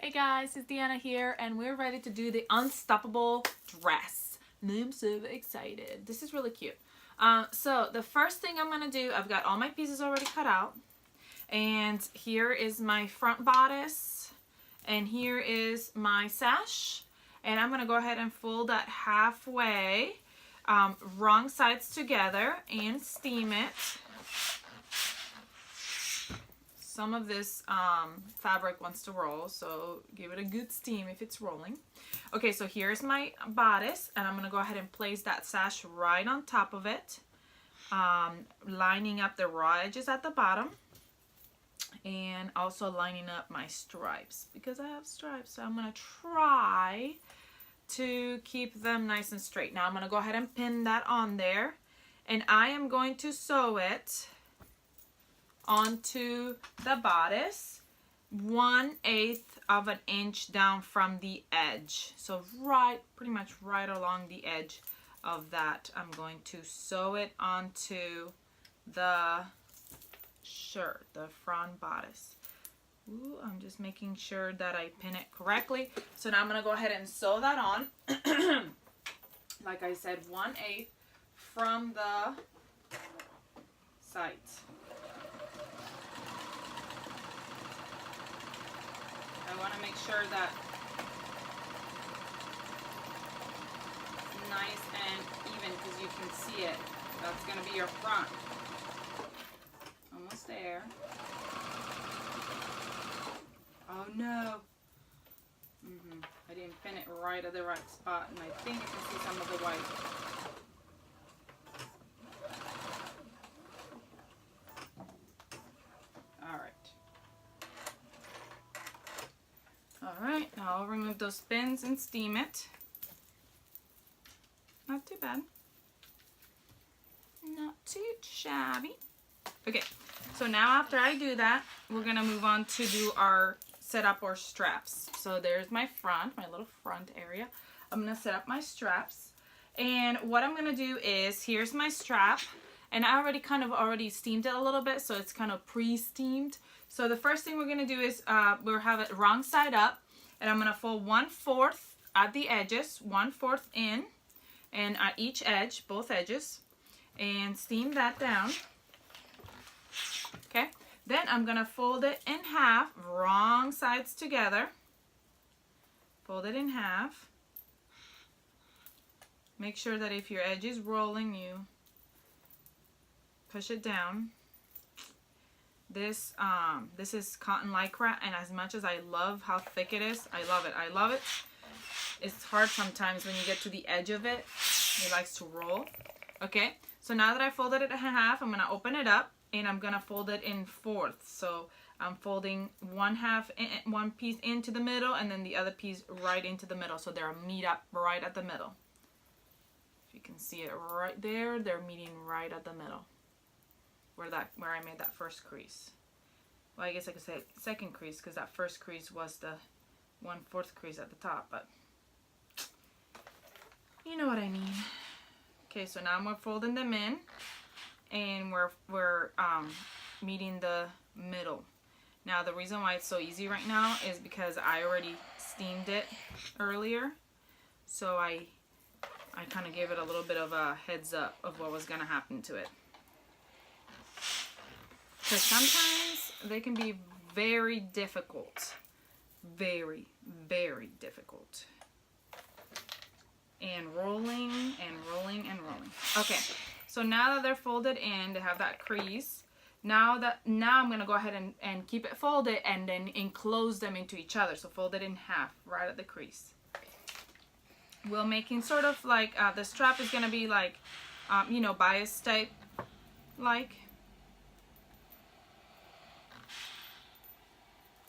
Hey guys, it's Deanna here, and we're ready to do the unstoppable dress. And I'm so excited. This is really cute. So the first thing I'm gonna do, I've got all my pieces already cut out, and here is my front bodice, and here is my sash, and I'm gonna go ahead and fold that halfway, wrong sides together, and steam it. Some of this fabric wants to roll, so give it a good steam if it's rolling. Okay, so here's my bodice, and I'm going to go ahead and place that sash right on top of it, lining up the raw edges at the bottom, and also lining up my stripes, because I have stripes, so I'm going to try to keep them nice and straight. Now I'm going to go ahead and pin that on there, and I am going to sew it onto the bodice 1/8 of an inch down from the edge. So pretty much right along the edge of that, I'm going to sew it onto the shirt, the front bodice. Ooh, I'm just making sure that I pin it correctly. So now I'm gonna go ahead and sew that on. Like I said, 1/8 from the sides. I want to make sure that it's nice and even, because you can see it. That's going to be your front. Almost there. Oh no. I didn't pin it right at the right spot, and I think you can see some of the white. Alright, now I'll remove those pins and steam it. Not too bad. Not too shabby. Okay, so now after I do that, we're going to move on to do our set up our straps. So there's my front, my little front area. I'm going to set up my straps. And what I'm going to do is, here's my strap. And I already steamed it a little bit, so it's kind of pre-steamed. So the first thing we're going to do is we'll have it wrong side up, and I'm going to fold 1/4 at the edges, 1/4 in, and at each edge, both edges, and steam that down. Okay, then I'm going to fold it in half, wrong sides together. Fold it in half. Make sure that if your edge is rolling, you push it down. This is cotton lycra, and as much as I love how thick it is, I love it. I love it. It's hard sometimes when you get to the edge of it. It likes to roll. Okay, so now that I folded it in half, I'm going to open it up, and I'm going to fold it in fourths. So I'm folding one piece into the middle, and then the other piece right into the middle. So they're meet up right at the middle. If you can see it right there, they're meeting right at the middle. Where I made that first crease. Well, I guess I could say second crease, because that first crease was the 1/4 crease at the top, but you know what I mean. Okay, so now we're folding them in, and we're meeting the middle. Now the reason why it's so easy right now is because I already steamed it earlier, so I kind of gave it a little bit of a heads up of what was going to happen to it. Because sometimes they can be very difficult. Very, very difficult. And rolling and rolling and rolling. Okay, so now that they're folded in, they have that crease. Now I'm going to go ahead and keep it folded and then enclose them into each other. So fold it in half right at the crease. We're making sort of like, the strap is going to be like, you know, bias type like.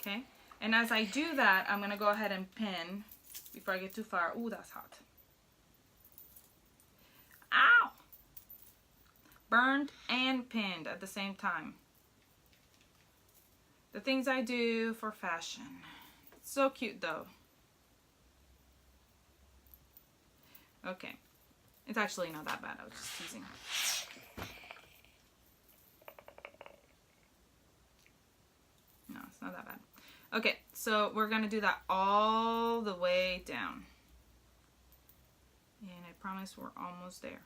Okay, and as I do that, I'm going to go ahead and pin before I get too far. Ooh, that's hot. Ow! Burned and pinned at the same time. The things I do for fashion. It's so cute though. Okay, it's actually not that bad. I was just teasing. No, it's not that bad. Okay, so we're gonna do that all the way down. And I promise we're almost there.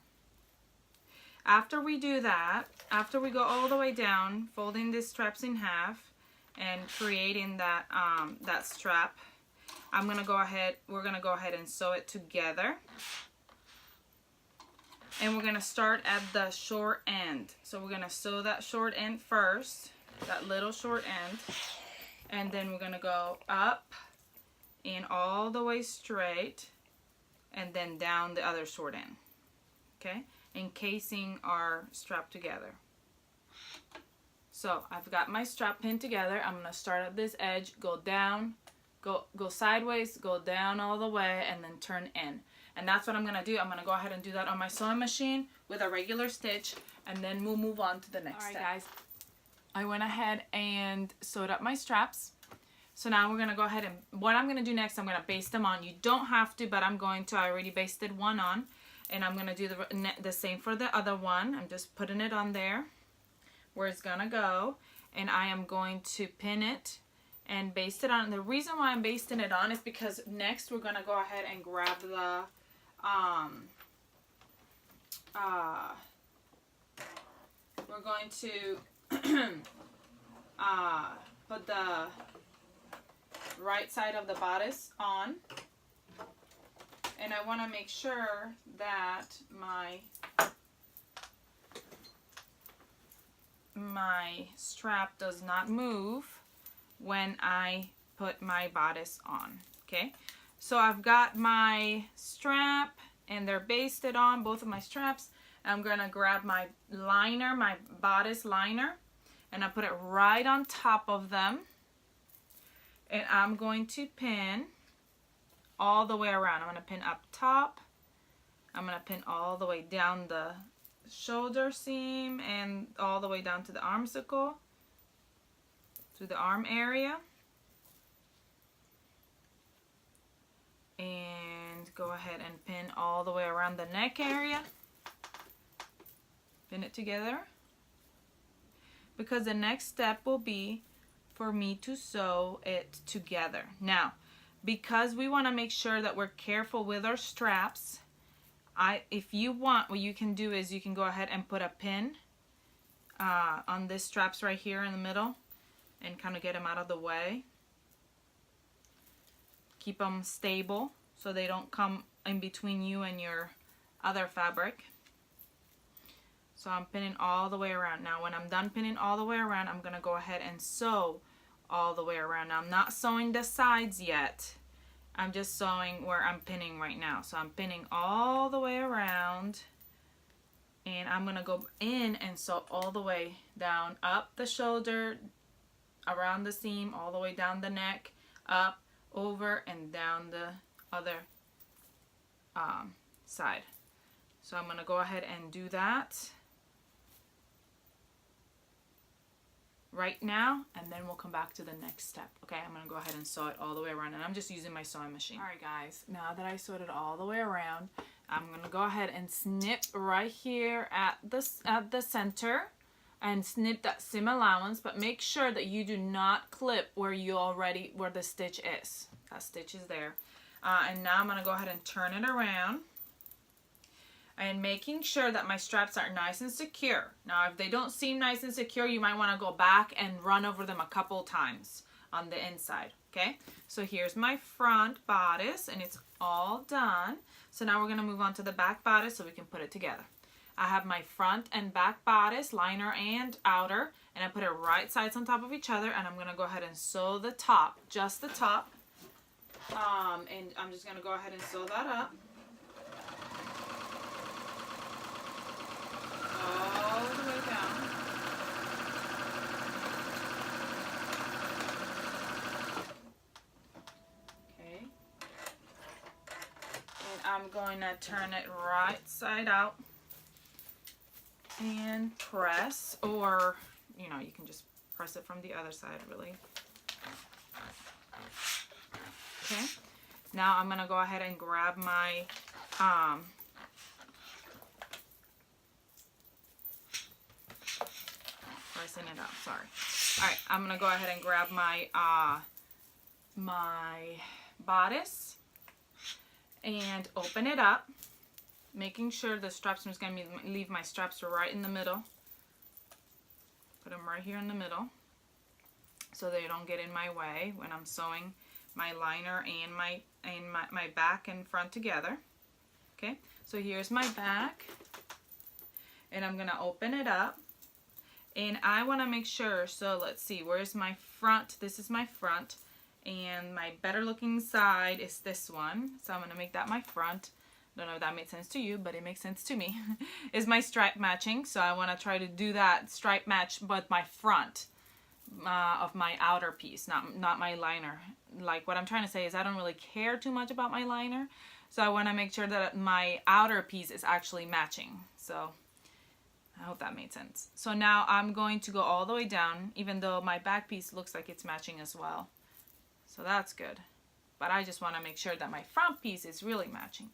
After we do that, after we go all the way down, folding these straps in half and creating that that strap, we're gonna go ahead and sew it together. And we're gonna start at the short end. So we're gonna sew that short end first, that little short end, and then we're gonna go up and all the way straight, and then down the other short end. Okay, encasing our strap together. So I've got my strap pinned together. I'm gonna start at this edge, go down, go sideways, go down all the way, and then turn in. And that's what I'm gonna do. I'm gonna go ahead and do that on my sewing machine with a regular stitch, and then we'll move on to the next step. Alright guys, I went ahead and sewed up my straps. So now we're gonna go ahead and, what I'm gonna do next, I'm gonna baste them on. You don't have to, but I'm going to. I already basted one on, and I'm gonna do the same for the other one. I'm just putting it on there where it's gonna go, and I am going to pin it and baste it on. And the reason why I'm basting it on is because next we're gonna go ahead and grab the we're going to put the right side of the bodice on, and I want to make sure that my strap does not move when I put my bodice on. Okay, so I've got my strap and they're basted on, both of my straps. I'm gonna grab my liner, my bodice liner, and I put it right on top of them, and I'm going to pin all the way around. I'm gonna pin up top, I'm gonna pin all the way down the shoulder seam and all the way down to the armsicle, to the arm area, and go ahead and pin all the way around the neck area. Pin it together, because the next step will be for me to sew it together. Now, because we want to make sure that we're careful with our straps, if you want, what you can do is you can go ahead and put a pin on these straps right here in the middle and kind of get them out of the way. Keep them stable so they don't come in between you and your other fabric. So I'm pinning all the way around. Now when I'm done pinning all the way around, I'm going to go ahead and sew all the way around. Now I'm not sewing the sides yet. I'm just sewing where I'm pinning right now. So I'm pinning all the way around, and I'm going to go in and sew all the way down, up the shoulder, around the seam, all the way down the neck, up, over, and down the other side. So I'm going to go ahead and do that right now, and then we'll come back to the next step. Okay, I'm going to go ahead and sew it all the way around, and I'm just using my sewing machine. Alright guys, now that I sewed it all the way around, I'm going to go ahead and snip right here at the center, and snip that seam allowance, but make sure that you do not clip where the stitch is. That stitch is there. And now I'm going to go ahead and turn it around, and making sure that my straps are nice and secure. Now if they don't seem nice and secure, you might want to go back and run over them a couple times on the inside. Okay, so here's my front bodice, and it's all done. So now we're going to move on to the back bodice so we can put it together. I have my front and back bodice, liner and outer, and I put it right sides on top of each other, and I'm going to go ahead and sew the top, just the top. And I'm just going to go ahead and sew that up all the way down. Okay. And I'm going to turn it right side out and press, or you know, you can just press it from the other side, really. Okay, now I'm gonna go ahead and grab my pressing it out, sorry. Alright, I'm gonna go ahead and grab my my bodice and open it up, making sure the straps, I'm just going to leave my straps right in the middle. Put them right here in the middle so they don't get in my way when I'm sewing my liner and my back and front together. Okay, so here's my back, and I'm going to open it up, and I want to make sure, so let's see, where's my front? This is my front, and my better looking side is this one, so I'm going to make that my front. Don't know if that made sense to you, but it makes sense to me. Is my stripe matching, so I want to try to do that stripe match, but my front of my outer piece, not my liner. Like, what I'm trying to say is I don't really care too much about my liner, so I want to make sure that my outer piece is actually matching. So I hope that made sense. So now I'm going to go all the way down, even though my back piece looks like it's matching as well. So that's good. But I just want to make sure that my front piece is really matching.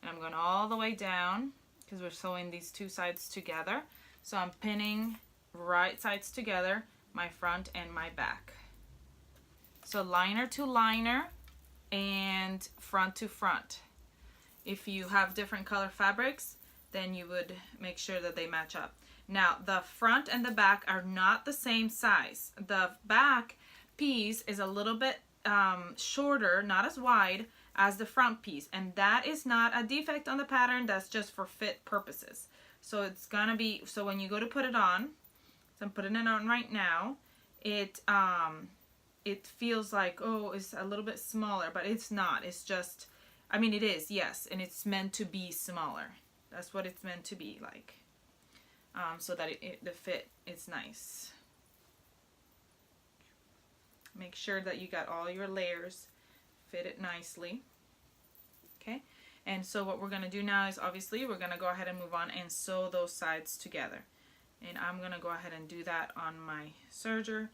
And I'm going all the way down because we're sewing these two sides together. So I'm pinning right sides together, my front and my back. So liner to liner and front to front. If you have different color fabrics, then you would make sure that they match up. Now, the front and the back are not the same size. The back piece is a little bit shorter, not as wide as the front piece, and that is not a defect on the pattern, that's just for fit purposes. So it's gonna be, so when you go to put it on, so I'm putting it on right now, it feels like, oh, it's a little bit smaller, but it's not. It's just, I mean, it is, yes, and it's meant to be smaller. That's what it's meant to be like, so that the fit is nice. Make sure that you got all your layers fit it nicely. Okay, and so what we're going to do now is, obviously, we're going to go ahead and move on and sew those sides together. And I'm going to go ahead and do that on my serger.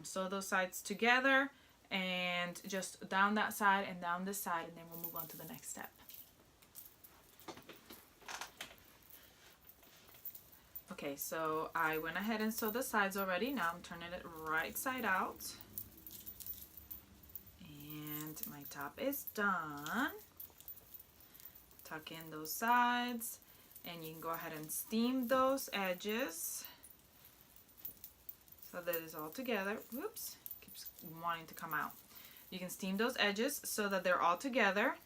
Sew those sides together and just down that side and down this side, and then we'll move on to the next step. Okay, so I went ahead and sewed the sides already. Now I'm turning it right side out. And my top is done. Tuck in those sides, and you can go ahead and steam those edges so that it's all together. Whoops, keeps wanting to come out. You can steam those edges so that they're all together.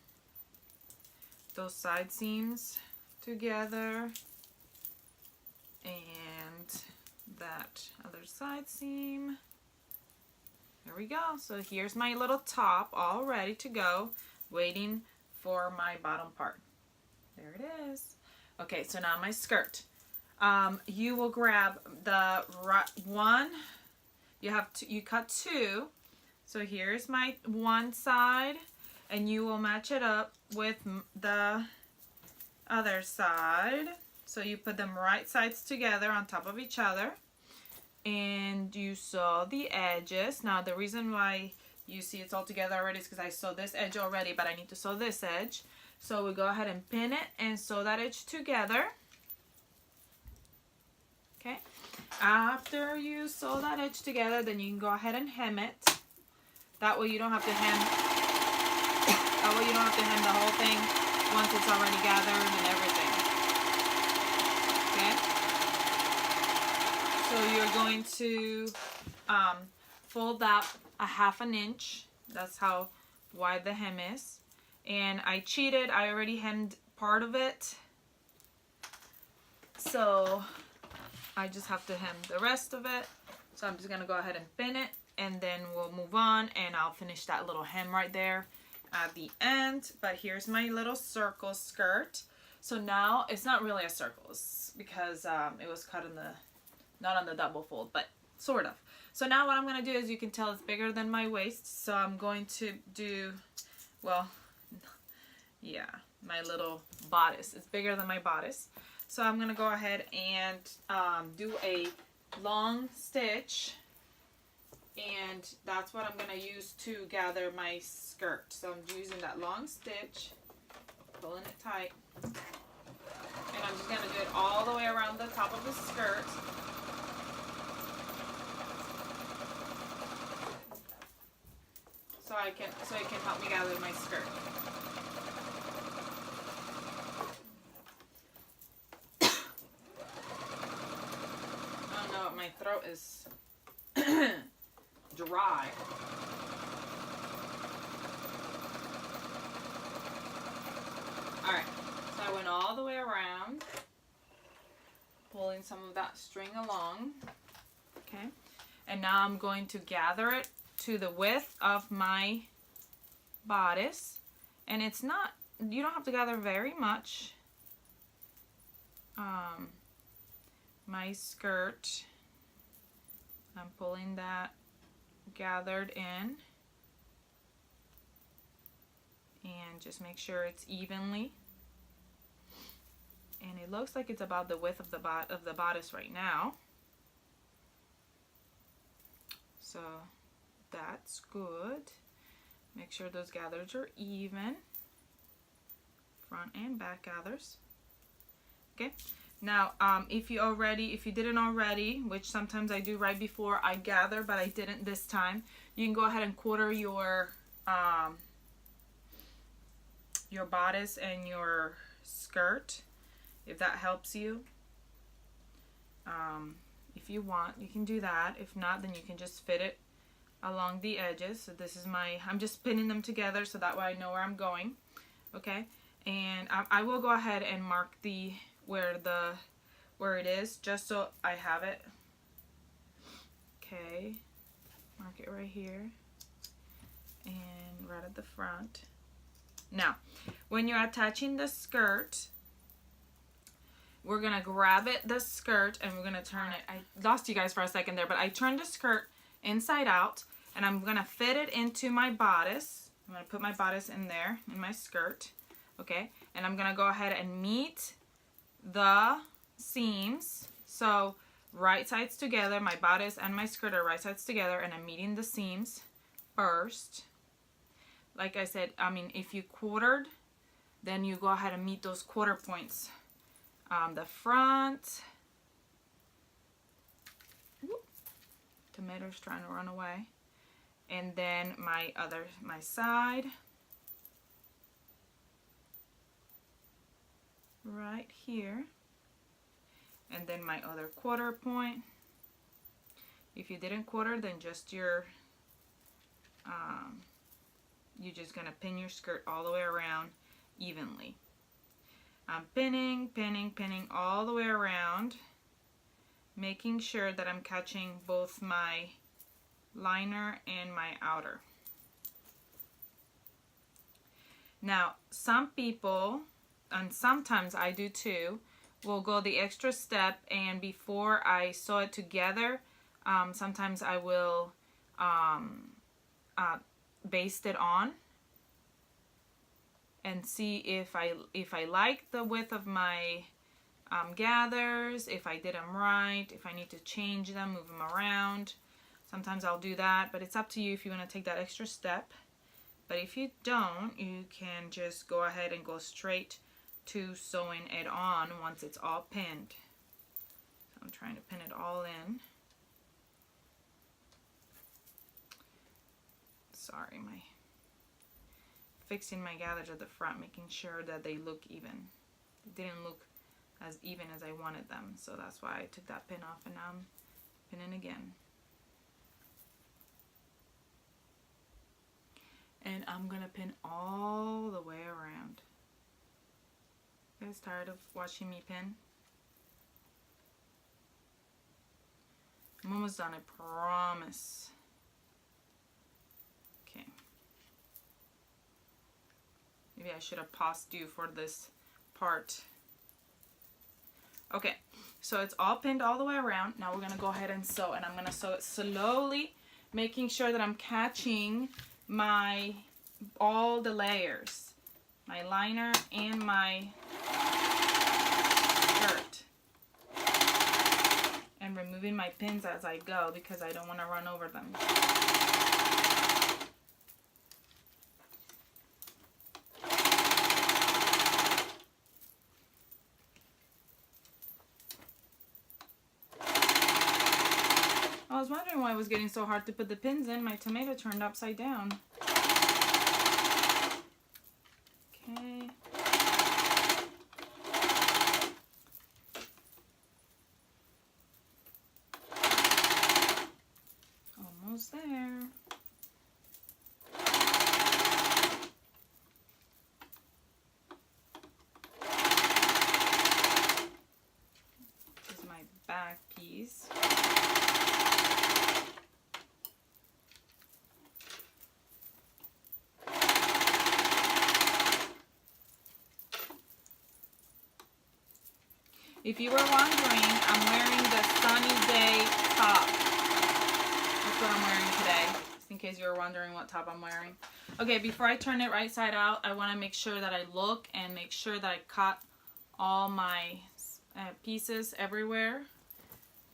Those side seams together, and that other side seam. There we go. So here's my little top all ready to go, waiting for my bottom part. There it is. Okay, so now my skirt. You will grab the one, you cut two. So here's my one side, and you will match it up with the other side. So you put them right sides together on top of each other, and you sew the edges. Now the reason why you see it's all together already is because I sewed this edge already, but I need to sew this edge. So we go ahead and pin it and sew that edge together. Okay, after you sew that edge together, then you can go ahead and hem it. That way you don't have to hem. That way you don't have to hem the whole thing once it's already gathered and everything. Okay. So you're going to fold that a ½ inch. That's how wide the hem is. And I cheated. I already hemmed part of it. So I just have to hem the rest of it. So I'm just going to go ahead and pin it, and then we'll move on, and I'll finish that little hem right there at the end. But here's my little circle skirt. So now it's not really a circle, it's because it was cut in the, not on the double fold, but sort of. So now what I'm going to do is, you can tell it's bigger than my waist. So I'm going to do, well, yeah, my little bodice. It's bigger than my bodice. So I'm going to go ahead and do a long stitch, and that's what I'm going to use to gather my skirt. So I'm using that long stitch, pulling it tight, and I'm just going to do it all the way around the top of the skirt. So so it can help me gather my skirt. Oh no, my throat is dry. Alright, so I went all the way around, pulling some of that string along. Okay, and now I'm going to gather it to the width of my bodice. And it's not, you don't have to gather very much. My skirt, I'm pulling that gathered in. And just make sure it's evenly. And it looks like it's about the width of the bodice right now. So that's good. Make sure those gathers are even. Front and back gathers. Okay. Now, if you didn't already, which sometimes I do right before I gather, but I didn't this time, you can go ahead and quarter your bodice and your skirt, if that helps you. If you want, you can do that. If not, then you can just fit it along the edges. So this is I'm just pinning them together so that way I know where I'm going. Okay, and I will go ahead and mark where it is, just so I have it. Okay, mark it right here and right at the front. Now, when you're attaching the skirt, we're gonna grab the skirt, and we're gonna turn it. I lost you guys for a second there, but I turned the skirt inside out, and I'm gonna fit it into my bodice. I'm gonna put my bodice in there, in my skirt, okay? And I'm gonna go ahead and meet the seams. So right sides together, my bodice and my skirt are right sides together, and I'm meeting the seams first. Like I said, I mean, if you quartered, then you go ahead and meet those quarter points. The front. Whoop. Tomato's trying to run away. And then my side. Right here. And then my other quarter point. If you didn't quarter, then just you're just gonna pin your skirt all the way around evenly. I'm pinning all the way around, making sure that I'm catching both my liner and my outer. Now, some people, and sometimes I do too, will go the extra step, and before I sew it together, sometimes I will baste it on and see if I like the width of my gathers, if I did them right, if I need to change them, move them around. Sometimes I'll do that, but it's up to you if you want to take that extra step. But if you don't, you can just go ahead and go straight to sewing it on once it's all pinned. So I'm trying to pin it all in. Sorry, fixing my gathers at the front, making sure that they look even. They didn't look as even as I wanted them, so that's why I took that pin off, and now I'm pinning again. And I'm gonna pin all the way around. You guys tired of watching me pin? I'm almost done, I promise. Okay. Maybe I should have paused you for this part. Okay, so it's all pinned all the way around. Now we're gonna go ahead and sew, and I'm gonna sew it slowly, making sure that I'm catching all the layers, my liner and my skirt, and removing my pins as I go because I don't want to run over them. I was wondering why it was getting so hard to put the pins in. My tomato turned upside down. almost there. This is my back piece. If you were wondering, I'm wearing the sunny day top. That's what I'm wearing today, just in case you were wondering what top I'm wearing. Okay, before I turn it right side out, I want to make sure that I look and make sure that I cut all my pieces everywhere.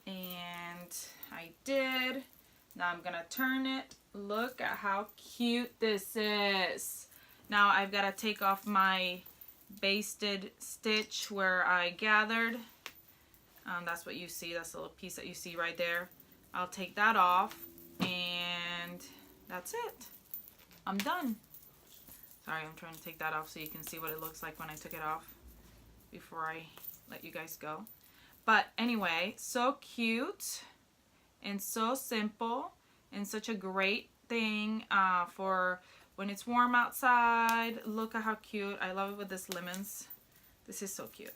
And I did. Now I'm going to turn it. Look at how cute this is. Now I've got to take off my basted stitch where I gathered. That's what you see. That's the little piece that you see right there. I'll take that off and that's it. I'm done. Sorry, I'm trying to take that off so you can see what it looks like when I took it off before I let you guys go. But anyway, so cute and so simple and such a great thing for when it's warm outside. Look at how cute. I love it with this lemons. This is so cute.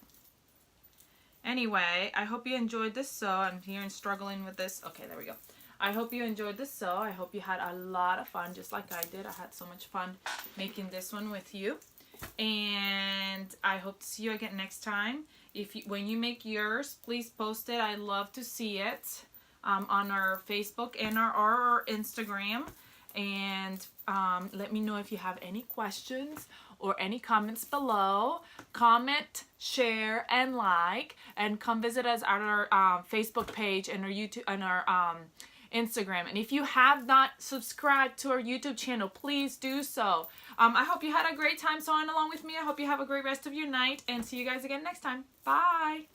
Anyway, I hope you enjoyed this sew. I'm here and struggling with this. Okay, there we go. I hope you enjoyed this sew. I hope you had a lot of fun just like I did. I had so much fun making this one with you. And I hope to see you again next time. When you make yours, please post it. I love to see it on our Facebook and our Instagram. And let me know if you have any questions or any comments below. Comment, share, and like, and come visit us at our Facebook page and our YouTube and our Instagram. And if you have not subscribed to our YouTube channel, please do so. I hope you had a great time sewing along with me. I hope you have a great rest of your night, and see you guys again next time. Bye.